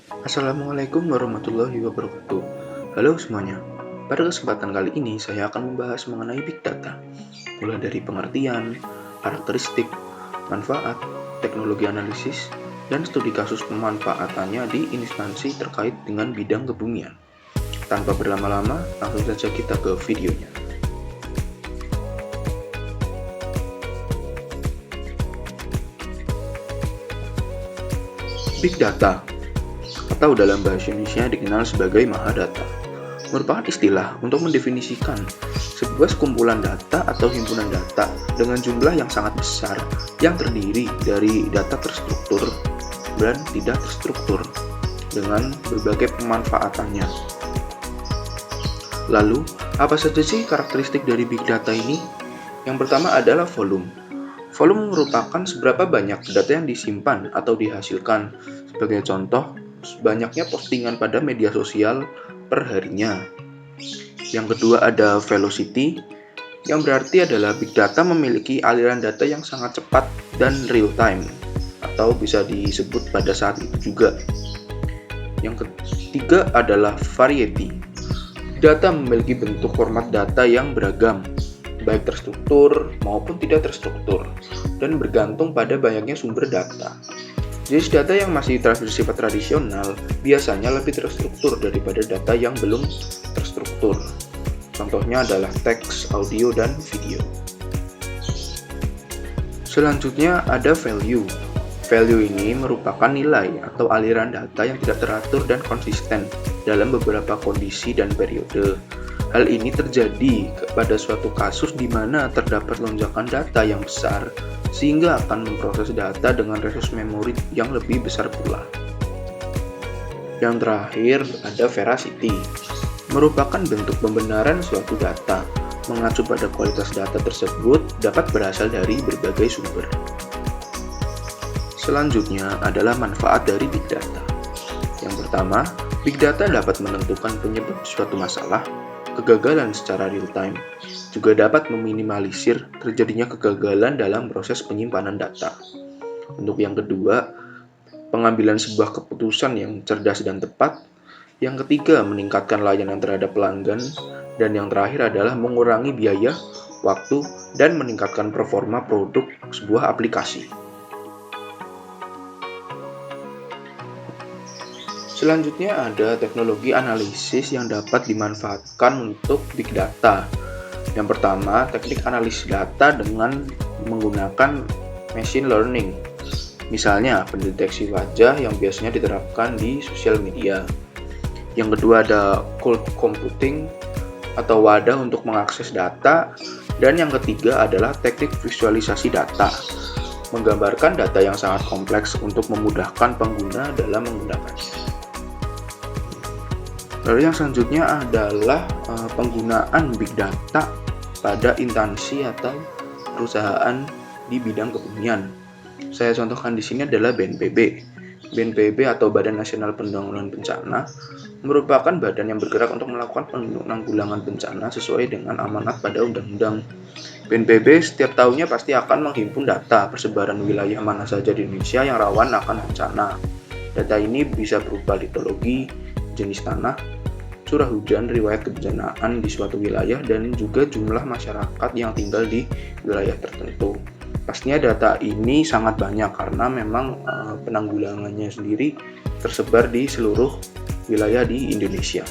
Assalamualaikum warahmatullahi wabarakatuh. Halo semuanya. Pada kesempatan kali ini saya akan membahas mengenai Big Data, mulai dari pengertian, karakteristik, manfaat, teknologi analisis, dan studi kasus pemanfaatannya di instansi terkait dengan bidang kebumian. Tanpa berlama-lama, langsung saja kita ke videonya. Big Data atau dalam bahasa Indonesia dikenal sebagai Mahadata, merupakan istilah untuk mendefinisikan sebuah kumpulan data atau himpunan data dengan jumlah yang sangat besar yang terdiri dari data terstruktur dan tidak terstruktur dengan berbagai pemanfaatannya. Lalu, apa saja sih karakteristik dari Big Data ini? Yang pertama adalah volume. Volume merupakan seberapa banyak data yang disimpan atau dihasilkan. Sebagai contoh, banyaknya postingan pada media sosial per harinya. Yang kedua ada velocity, yang berarti adalah Big Data memiliki aliran data yang sangat cepat dan real time, atau bisa disebut pada saat itu juga. Yang ketiga adalah variety. Data memiliki bentuk format data yang beragam, baik terstruktur maupun tidak terstruktur, dan bergantung pada banyaknya sumber data. Jenis data yang masih bersifat tradisional biasanya lebih terstruktur daripada data yang belum terstruktur. Contohnya adalah teks, audio, dan video. Selanjutnya ada value. Value ini merupakan nilai atau aliran data yang tidak teratur dan konsisten dalam beberapa kondisi dan periode. Hal ini terjadi pada suatu kasus di mana terdapat lonjakan data yang besar, sehingga akan memproses data dengan resource memori yang lebih besar pula. Yang terakhir ada veracity, merupakan bentuk pembenaran suatu data, mengacu pada kualitas data tersebut dapat berasal dari berbagai sumber. Selanjutnya adalah manfaat dari Big Data. Yang pertama, Big Data dapat menentukan penyebab suatu masalah, kegagalan secara real time, juga dapat meminimalisir terjadinya kegagalan dalam proses penyimpanan data. Untuk yang kedua, pengambilan sebuah keputusan yang cerdas dan tepat. Yang ketiga, meningkatkan layanan terhadap pelanggan. Dan yang terakhir adalah mengurangi biaya, waktu, dan meningkatkan performa produk sebuah aplikasi. Selanjutnya ada teknologi analisis yang dapat dimanfaatkan untuk Big Data. Yang pertama, teknik analisis data dengan menggunakan machine learning. Misalnya, pendeteksi wajah yang biasanya diterapkan di sosial media. Yang kedua ada cloud computing atau wadah untuk mengakses data. Dan yang ketiga adalah teknik visualisasi data, menggambarkan data yang sangat kompleks untuk memudahkan pengguna dalam menggunakannya. Lalu yang selanjutnya adalah penggunaan Big Data pada instansi atau perusahaan di bidang kebumian. Saya contohkan di sini adalah BNPB. BNPB atau Badan Nasional Penanggulangan Bencana merupakan badan yang bergerak untuk melakukan penanggulangan bencana sesuai dengan amanat pada undang-undang. BNPB setiap tahunnya pasti akan menghimpun data persebaran wilayah mana saja di Indonesia yang rawan akan bencana. Data ini bisa berupa litologi, jenis tanah, curah hujan, riwayat kebencanaan di suatu wilayah, dan juga jumlah masyarakat yang tinggal di wilayah tertentu. Pastinya data ini sangat banyak karena memang penanggulangannya sendiri tersebar di seluruh wilayah di Indonesia.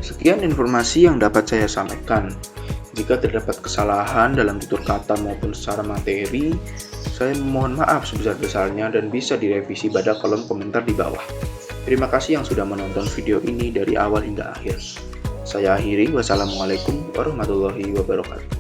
Sekian informasi yang dapat saya sampaikan. Jika terdapat kesalahan dalam tutur kata maupun secara materi, saya mohon maaf sebesar-besarnya dan bisa direvisi pada kolom komentar di bawah. Terima kasih yang sudah menonton video ini dari awal hingga akhir. Saya akhiri, wassalamualaikum warahmatullahi wabarakatuh.